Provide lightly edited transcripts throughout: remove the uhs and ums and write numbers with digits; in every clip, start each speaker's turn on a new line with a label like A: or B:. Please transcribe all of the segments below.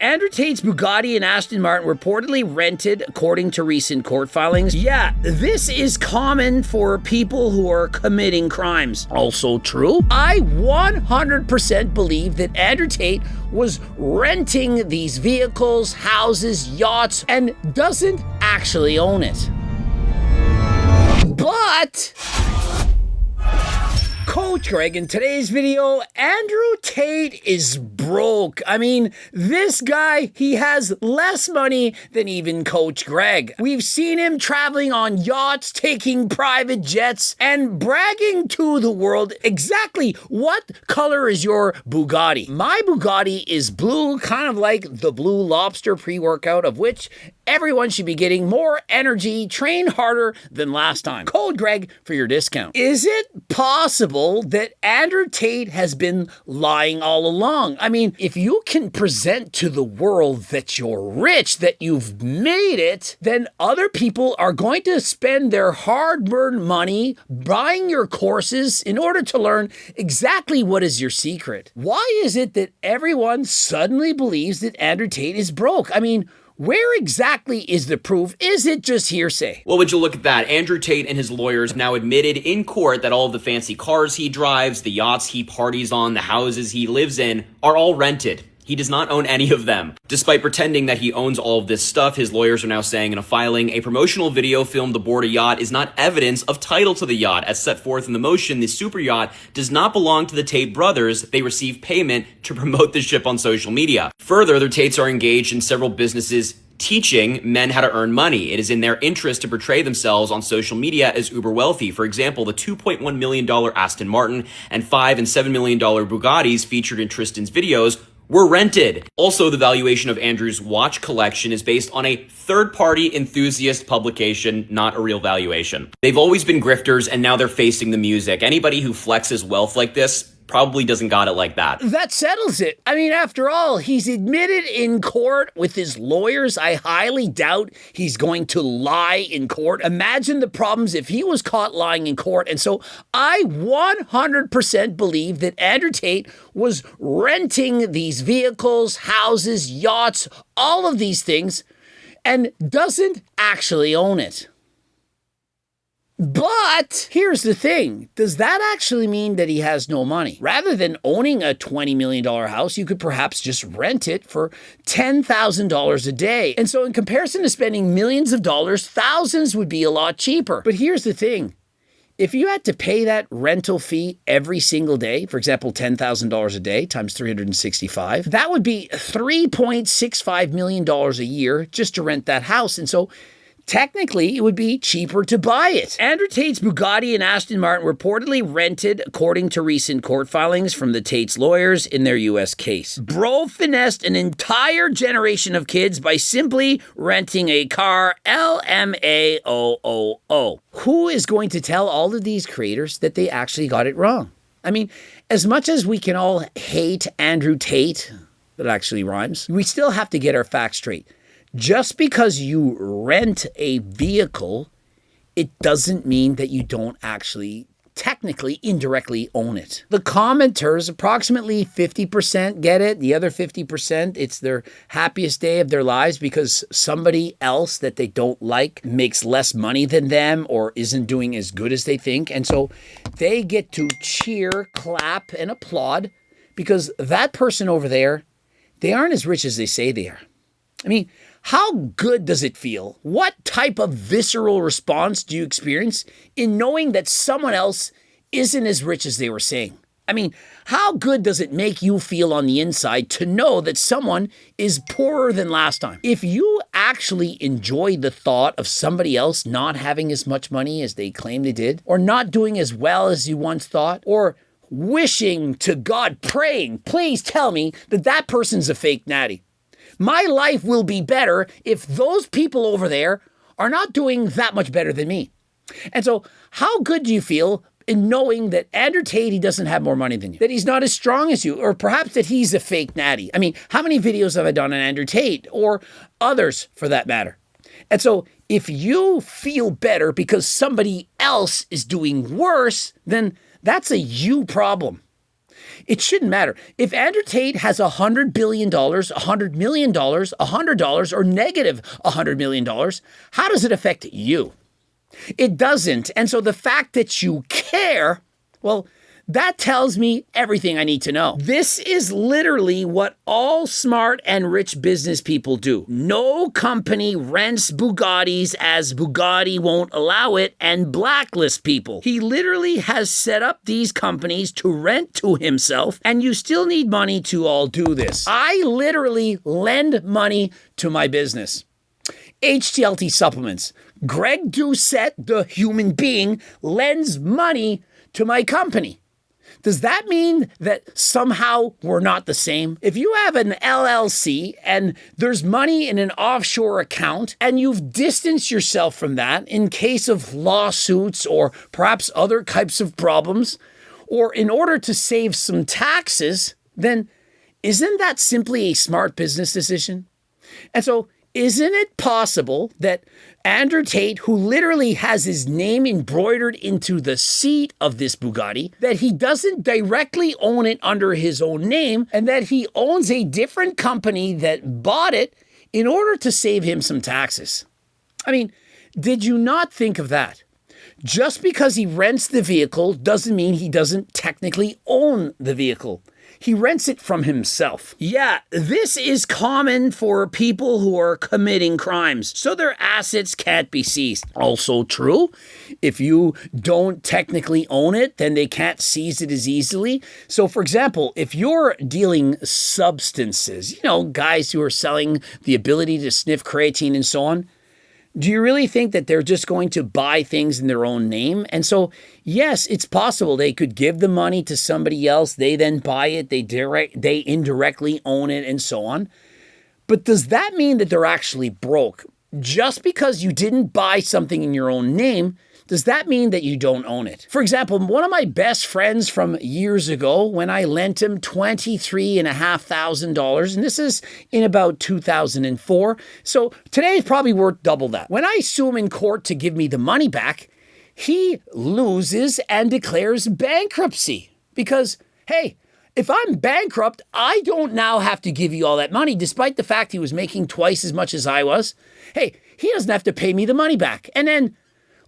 A: Andrew Tate's Bugatti and Aston Martin reportedly rented, according to recent court filings. Yeah, this is common for people who are committing crimes. Also true, I 100% believe that Andrew Tate was renting these vehicles, houses, yachts, and doesn't actually own it. But Coach Greg, in today's video, Andrew Tate is broke. I mean, this guy, he has less money than even Coach Greg. We've seen him traveling on yachts, taking private jets, and bragging to the world exactly what color is your Bugatti. My Bugatti is blue, kind of like the Blue Lobster pre-workout, of which everyone should be getting more energy, train harder than last time. Code Greg for your discount. Is it possible that Andrew Tate has been lying all along? I mean, if you can present to the world that you're rich, that you've made it, then other people are going to spend their hard-earned money buying your courses in order to learn exactly what is your secret. Why is it that everyone suddenly believes that Andrew Tate is broke? I mean, where exactly is the proof? Is it just hearsay?
B: Well, would you look at that? Andrew Tate and his lawyers now admitted in court that all of the fancy cars he drives, the yachts he parties on, the houses he lives in are all rented. He does not own any of them. Despite pretending that he owns all of this stuff, his lawyers are now saying in a filing, a promotional video filmed aboard a yacht is not evidence of title to the yacht. As set forth in the motion, the super yacht does not belong to the Tate brothers. They receive payment to promote the ship on social media. Further, the Tates are engaged in several businesses teaching men how to earn money. It is in their interest to portray themselves on social media as uber wealthy. For example, the $2.1 million Aston Martin and $5 and $7 million Bugattis featured in Tristan's videos were rented. Also, the valuation of Andrew's watch collection is based on a third-party enthusiast publication, not a real valuation. They've always been grifters, and now they're facing the music. Anybody who flexes wealth like this probably doesn't got it like that.
A: That settles it. I mean, after all, he's admitted in court with his lawyers. I highly doubt he's going to lie in court. Imagine the problems if he was caught lying in court. And so I 100% believe that Andrew Tate was renting these vehicles, houses, yachts, all of these things, and doesn't actually own it. But here's the thing. Does that actually mean that he has no money? Rather than owning a $20 million house, you could perhaps just rent it for $10,000 a day. And so in comparison to spending millions of dollars, thousands would be a lot cheaper. But here's the thing. If you had to pay that rental fee every single day, for example, $10,000 a day times 365, that would be $3.65 million a year just to rent that house. And so technically, it would be cheaper to buy it. Andrew Tate's Bugatti and Aston Martin reportedly rented, according to recent court filings from the Tate's lawyers in their U.S. case. Bro finessed an entire generation of kids by simply renting a car, LMAOO. Who is going to tell all of these creators that they actually got it wrong? I mean, as much as we can all hate Andrew Tate, that actually rhymes, we still have to get our facts straight. Just because you rent a vehicle, it doesn't mean that you don't actually technically indirectly own it. The commenters, approximately 50% get it. The other 50%, it's their happiest day of their lives because somebody else that they don't like makes less money than them or isn't doing as good as they think. And so they get to cheer, clap, and applaud because that person over there, they aren't as rich as they say they are. I mean, how good does it feel? What type of visceral response do you experience in knowing that someone else isn't as rich as they were saying? I mean, how good does it make you feel on the inside to know that someone is poorer than last time? If you actually enjoy the thought of somebody else not having as much money as they claim they did, or not doing as well as you once thought, or wishing to God, praying, please tell me that that person's a fake natty. My life will be better if those people over there are not doing that much better than me. And so how good do you feel in knowing that Andrew Tate, he doesn't have more money than you, that he's not as strong as you, or perhaps that he's a fake natty? I mean, how many videos have I done on Andrew Tate or others for that matter? And so if you feel better because somebody else is doing worse, then that's a you problem. It shouldn't matter. If Andrew Tate has $100 billion, $100 million, $100, or negative $100 million, how does it affect you? It doesn't. And so the fact that you care, well, that tells me everything I need to know. This is literally what all smart and rich business people do. No company rents Bugattis as Bugatti won't allow it and blacklist people. He literally has set up these companies to rent to himself, and you still need money to all do this. I literally lend money to my business. HTLT Supplements. Greg Doucette, the human being, lends money to my company. Does that mean that somehow we're not the same? If you have an LLC and there's money in an offshore account and you've distanced yourself from that in case of lawsuits or perhaps other types of problems, or in order to save some taxes, then isn't that simply a smart business decision? And so, isn't it possible that Andrew Tate, who literally has his name embroidered into the seat of this Bugatti, that he doesn't directly own it under his own name, and that he owns a different company that bought it in order to save him some taxes? I mean, did you not think of that? Just because he rents the vehicle doesn't mean he doesn't technically own the vehicle. He rents it from himself. Yeah, this is common for people who are committing crimes, so their assets can't be seized. Also true, if you don't technically own it, then they can't seize it as easily. So for example, if you're dealing substances, guys who are selling the ability to sniff creatine and so on, do you really think that they're just going to buy things in their own name? And so, yes, it's possible they could give the money to somebody else. They then buy it. They indirectly own it and so on. But does that mean that they're actually broke? Just because you didn't buy something in your own name, does that mean that you don't own it? For example, one of my best friends from years ago, when I lent him $23,500, and this is in about 2004, so today it's probably worth double that. When I sue him in court to give me the money back, he loses and declares bankruptcy because, hey, if I'm bankrupt, I don't now have to give you all that money, despite the fact he was making twice as much as I was. Hey, he doesn't have to pay me the money back. And then,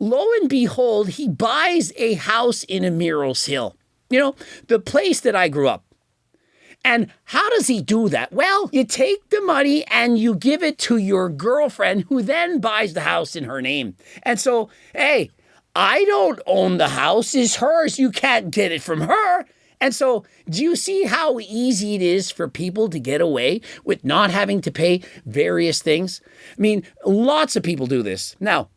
A: lo and behold, he buys a house in Amiral's Hill, the place that I grew up. And how does he do that? Well, you take the money and you give it to your girlfriend, who then buys the house in her name. And so, hey, I don't own the house. It's hers. You can't get it from her. And so, do you see how easy it is for people to get away with not having to pay various things? I mean, lots of people do this. Now,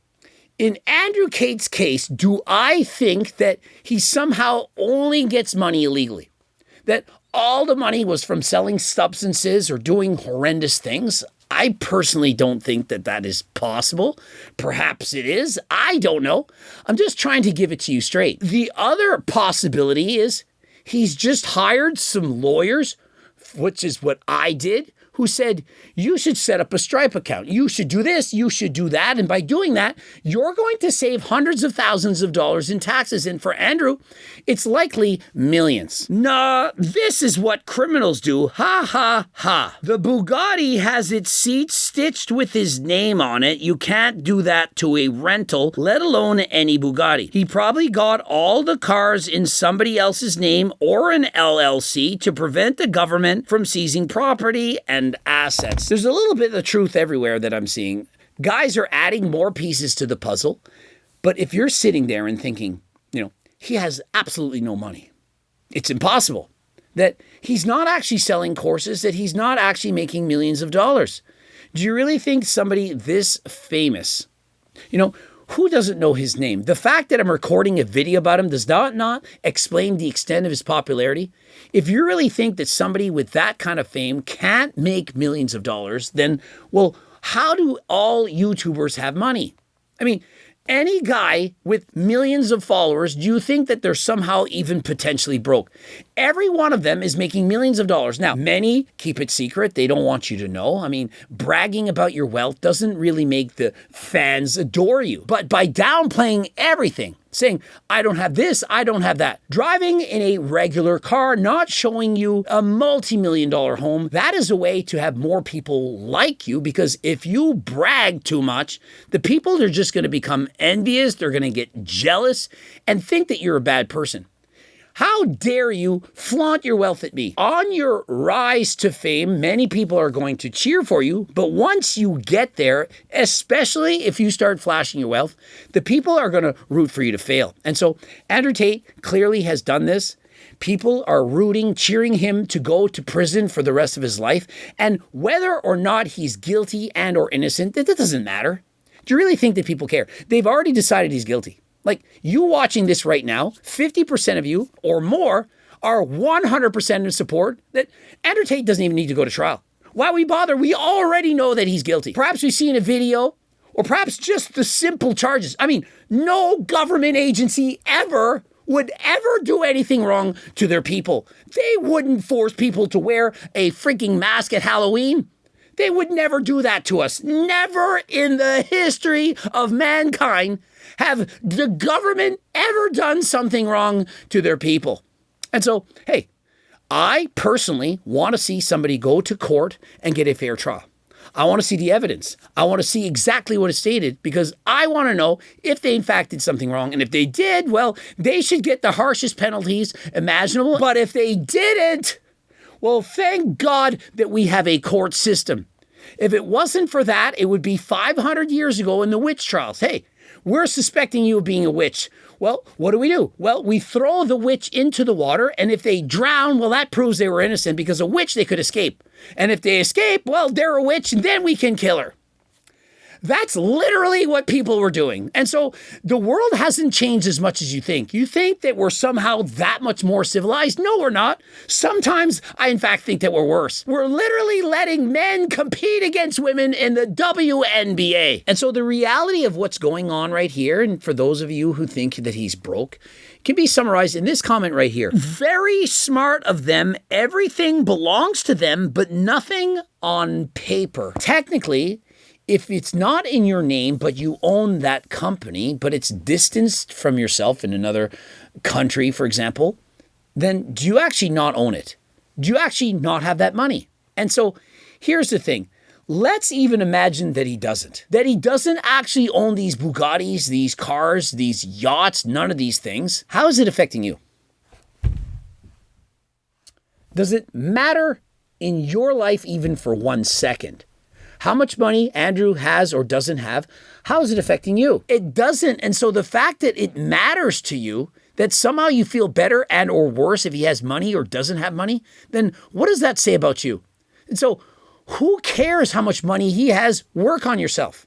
A: in Andrew Tate's case, do I think that he somehow only gets money illegally? That all the money was from selling substances or doing horrendous things? I personally don't think that that is possible. Perhaps it is. I don't know. I'm just trying to give it to you straight. The other possibility is he's just hired some lawyers, which is what I did, who said, you should set up a Stripe account. You should do this, you should do that. And by doing that, you're going to save hundreds of thousands of dollars in taxes. And for Andrew, it's likely millions. Nah, this is what criminals do. Ha, ha, ha. The Bugatti has its seat stitched with his name on it. You can't do that to a rental, let alone any Bugatti. He probably got all the cars in somebody else's name or an LLC to prevent the government from seizing property and assets. There's a little bit of truth everywhere that I'm seeing. Guys are adding more pieces to the puzzle, but if you're sitting there and thinking, he has absolutely no money, it's impossible, that he's not actually selling courses, that he's not actually making millions of dollars. Do you really think somebody this famous, who doesn't know his name? The fact that I'm recording a video about him does not explain the extent of his popularity. If you really think that somebody with that kind of fame can't make millions of dollars, then, well, how do all YouTubers have money? I mean, any guy with millions of followers, do you think that they're somehow even potentially broke? Every one of them is making millions of dollars. Now, many keep it secret. They don't want you to know. I mean, bragging about your wealth doesn't really make the fans adore you. But by downplaying everything, saying, I don't have this, I don't have that. Driving in a regular car, not showing you a multi-million-dollar home, that is a way to have more people like you, because if you brag too much, the people are just going to become envious, they're going to get jealous, and think that you're a bad person. How dare you flaunt your wealth at me? On your rise to fame, many people are going to cheer for you, but once you get there, especially if you start flashing your wealth, the people are going to root for you to fail. And so Andrew Tate clearly has done this. People are rooting, cheering him to go to prison for the rest of his life. And whether or not he's guilty and or innocent, that doesn't matter. Do you really think that people care? They've already decided he's guilty. Like, you watching this right now, 50% of you or more are 100% in support that Andrew Tate doesn't even need to go to trial. Why we bother? We already know that he's guilty. Perhaps we've seen a video, or perhaps just the simple charges. I mean, no government agency ever would ever do anything wrong to their people. They wouldn't force people to wear a freaking mask at Halloween. They would never do that to us. Never in the history of mankind have the government ever done something wrong to their people. And so, hey, I personally want to see somebody go to court and get a fair trial. I want to see the evidence. I want to see exactly what is stated, because I want to know if they in fact did something wrong. And if they did, well, they should get the harshest penalties imaginable. But if they didn't, well, thank God that we have a court system. If it wasn't for that, it would be 500 years ago in the witch trials. Hey, we're suspecting you of being a witch. Well, what do? Well, we throw the witch into the water, and if they drown, well, that proves they were innocent, because a witch, they could escape. And if they escape, well, they're a witch, and then we can kill her. That's literally what people were doing. And so the world hasn't changed as much as you think. You think that we're somehow that much more civilized? No, we're not. Sometimes I, in fact, think that we're worse. We're literally letting men compete against women in the WNBA. And so the reality of what's going on right here, and for those of you who think that he's broke, can be summarized in this comment right here. Very smart of them. Everything belongs to them, but nothing on paper. Technically, if it's not in your name, but you own that company, but it's distanced from yourself in another country, for example, then do you actually not own it? Do you actually not have that money? And so here's the thing. Let's even imagine that he doesn't actually own these Bugattis, these cars, these yachts, none of these things. How is it affecting you? Does it matter in your life even for 1 second? How much money Andrew has or doesn't have, how is it affecting you? It doesn't. And so the fact that it matters to you, that somehow you feel better and or worse if he has money or doesn't have money, then what does that say about you? And so who cares how much money he has? Work on yourself.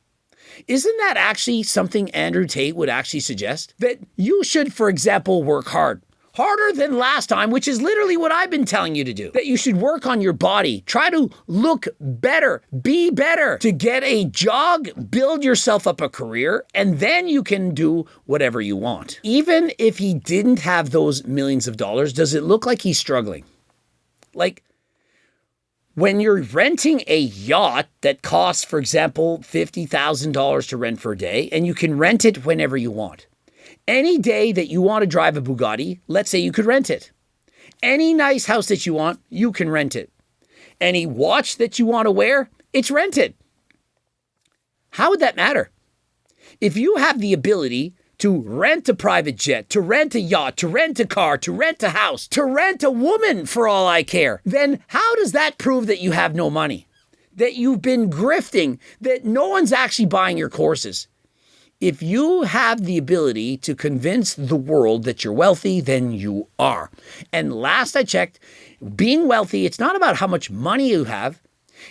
A: Isn't that actually something Andrew Tate would actually suggest? That you should, for example, work hard. Harder than last time, which is literally what I've been telling you to do. That you should work on your body. Try to look better. Be better. To get a job, build yourself up a career, and then you can do whatever you want. Even if he didn't have those millions of dollars, does it look like he's struggling? Like, when you're renting a yacht that costs, for example, $50,000 to rent for a day, and you can rent it whenever you want. Any day that you want to drive a Bugatti, let's say you could rent it. Any nice house that you want, you can rent it. Any watch that you want to wear, it's rented. How would that matter? If you have the ability to rent a private jet, to rent a yacht, to rent a car, to rent a house, to rent a woman for all I care, then how does that prove that you have no money? That you've been grifting, that no one's actually buying your courses? If you have the ability to convince the world that you're wealthy, then you are. And last I checked, being wealthy, it's not about how much money you have.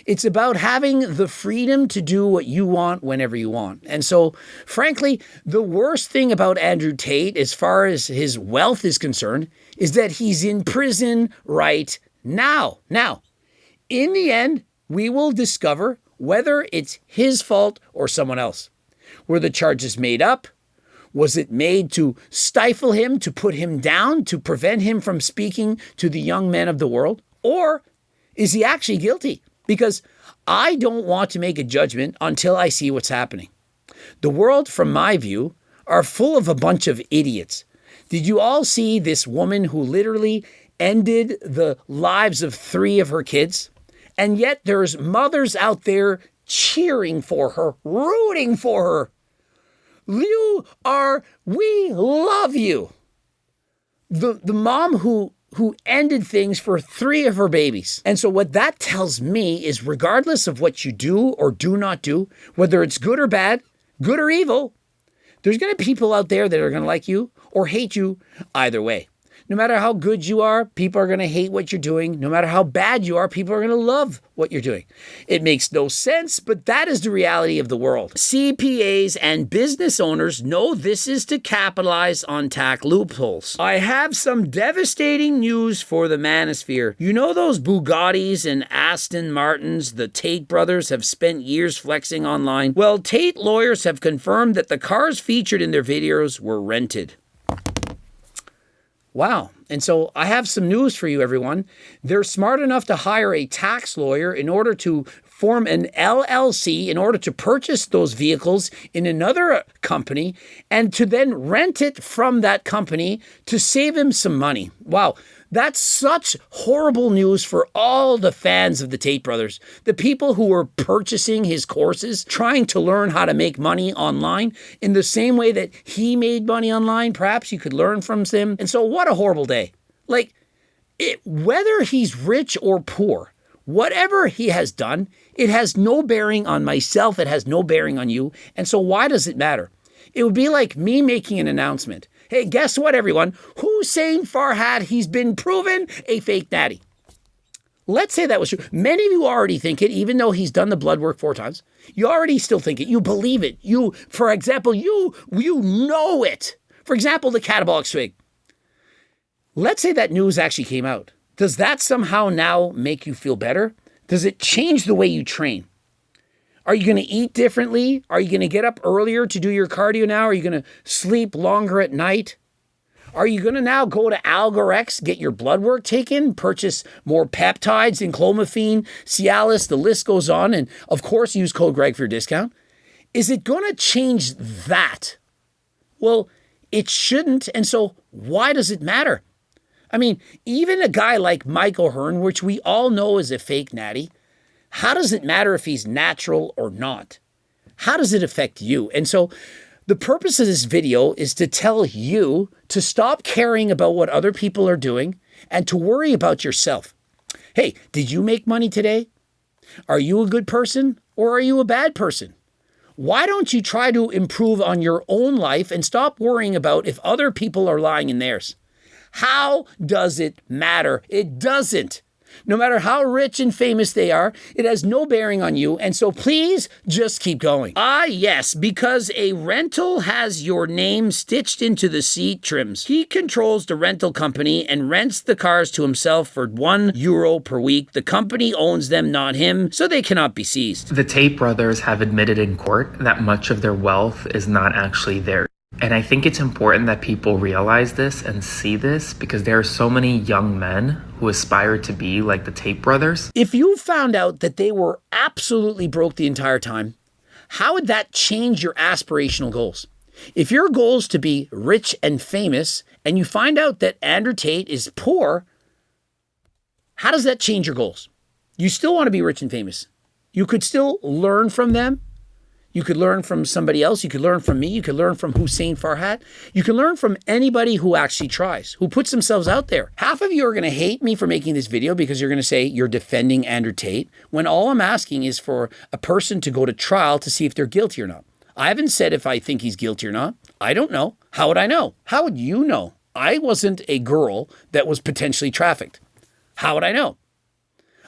A: It's about having the freedom to do what you want whenever you want. And so, frankly, the worst thing about Andrew Tate, as far as his wealth is concerned, is that he's in prison right now. Now, in the end, we will discover whether it's his fault or someone else. Were the charges made up? Was it made to stifle him, to put him down, to prevent him from speaking to the young men of the world? Or is he actually guilty? Because I don't want to make a judgment until I see what's happening. The world, from my view, are full of a bunch of idiots. Did you all see this woman who literally ended the lives of 3 of her kids? And yet there's mothers out there cheering for her, rooting for her. We love you. The mom who ended things for 3 of her babies. And so what that tells me is regardless of what you do or do not do, whether it's good or bad, good or evil, there's going to be people out there that are going to like you or hate you either way. No matter how good you are, people are going to hate what you're doing. No matter how bad you are, people are going to love what you're doing. It makes no sense, but that is the reality of the world. CPAs and business owners know this is to capitalize on tax loopholes. I have some devastating news for the manosphere. You know those Bugattis and Aston Martins the Tate brothers have spent years flexing online? Well, Tate lawyers have confirmed that the cars featured in their videos were rented. Wow. And so I have some news for you, everyone. They're smart enough to hire a tax lawyer in order to form an LLC in order to purchase those vehicles in another company and to then rent it from that company to save him some money. Wow. That's such horrible news for all the fans of the Tate brothers. The people who were purchasing his courses, trying to learn how to make money online in the same way that he made money online. Perhaps you could learn from him. And so what a horrible day. Whether he's rich or poor, whatever he has done, it has no bearing on myself. It has no bearing on you. And so why does it matter? It would be like me making an announcement. Hey, guess what, everyone? Hussein Farhat, he's been proven a fake natty. Let's say that was true. Many of you already think it, even though he's done the blood work 4 times. You already still think it. You believe it. For example, you know it. For example, the catabolic swig. Let's say that news actually came out. Does that somehow now make you feel better? Does it change the way you train? Are you going to eat differently? Are you going to get up earlier to do your cardio now? Are you going to sleep longer at night? Are you going to now go to Algorex, get your blood work taken, purchase more peptides and clomiphene, Cialis, the list goes on, and of course use code Greg for your discount? Is it going to change that? Well, it shouldn't, and so why does it matter? I mean, even a guy like Mike O'Hearn, which we all know is a fake natty, how does it matter if he's natural or not? How does it affect you? And so the purpose of this video is to tell you to stop caring about what other people are doing and to worry about yourself. Hey, did you make money today? Are you a good person or are you a bad person? Why don't you try to improve on your own life and stop worrying about if other people are lying in theirs? How does it matter? It doesn't. No matter how rich and famous they are, it has no bearing on you. And so please just keep going. Ah, yes, because a rental has your name stitched into the seat trims. He controls the rental company and rents the cars to himself for €1 per week. The company owns them, not him, so they cannot be seized.
C: The Tate brothers have admitted in court that much of their wealth is not actually theirs. And I think it's important that people realize this and see this because there are so many young men who aspire to be like the Tate brothers.
A: If you found out that they were absolutely broke the entire time, how would that change your aspirational goals? If your goal is to be rich and famous and you find out that Andrew Tate is poor, how does that change your goals? You still want to be rich and famous. You could still learn from them. You could learn from somebody else. You could learn from me. You could learn from Hussein Farhat. You can learn from anybody who actually tries, who puts themselves out there. Half of you are going to hate me for making this video because you're going to say you're defending Andrew Tate, when all I'm asking is for a person to go to trial to see if they're guilty or not. I haven't said if I think he's guilty or not. I don't know. How would I know? How would you know? I wasn't a girl that was potentially trafficked. How would I know?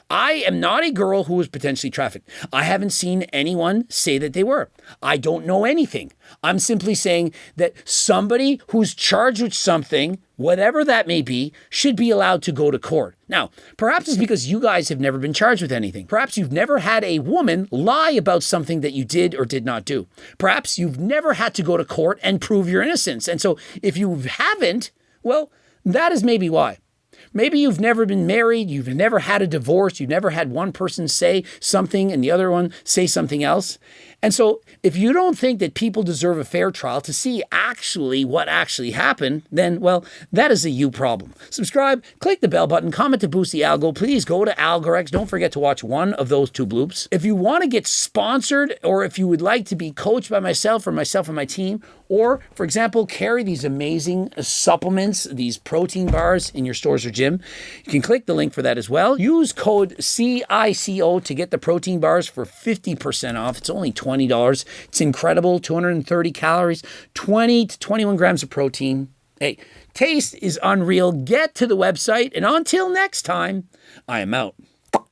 A: I am not a girl who was potentially trafficked. I haven't seen anyone say that they were. I don't know anything. I'm simply saying that somebody who's charged with something, whatever that may be, should be allowed to go to court. Now, perhaps it's because you guys have never been charged with anything. Perhaps you've never had a woman lie about something that you did or did not do. Perhaps you've never had to go to court and prove your innocence. And so if you haven't, well, that is maybe why. Maybe you've never been married, you've never had a divorce, you've never had one person say something and the other one say something else. And so if you don't think that people deserve a fair trial to see actually what actually happened, then, well, that is a you problem. Subscribe, click the bell button, comment to boost the algo. Please go to Algorex. Don't forget to watch one of those 2 bloops. If you want to get sponsored, or if you would like to be coached by myself and my team, or, for example, carry these amazing supplements, these protein bars in your stores or gym, you can click the link for that as well. Use code CICO to get the protein bars for 50% off. It's only $20. It's incredible. 230 calories, 20 to 21 grams of protein. Hey, taste is unreal. Get to the website, and until next time, I am out.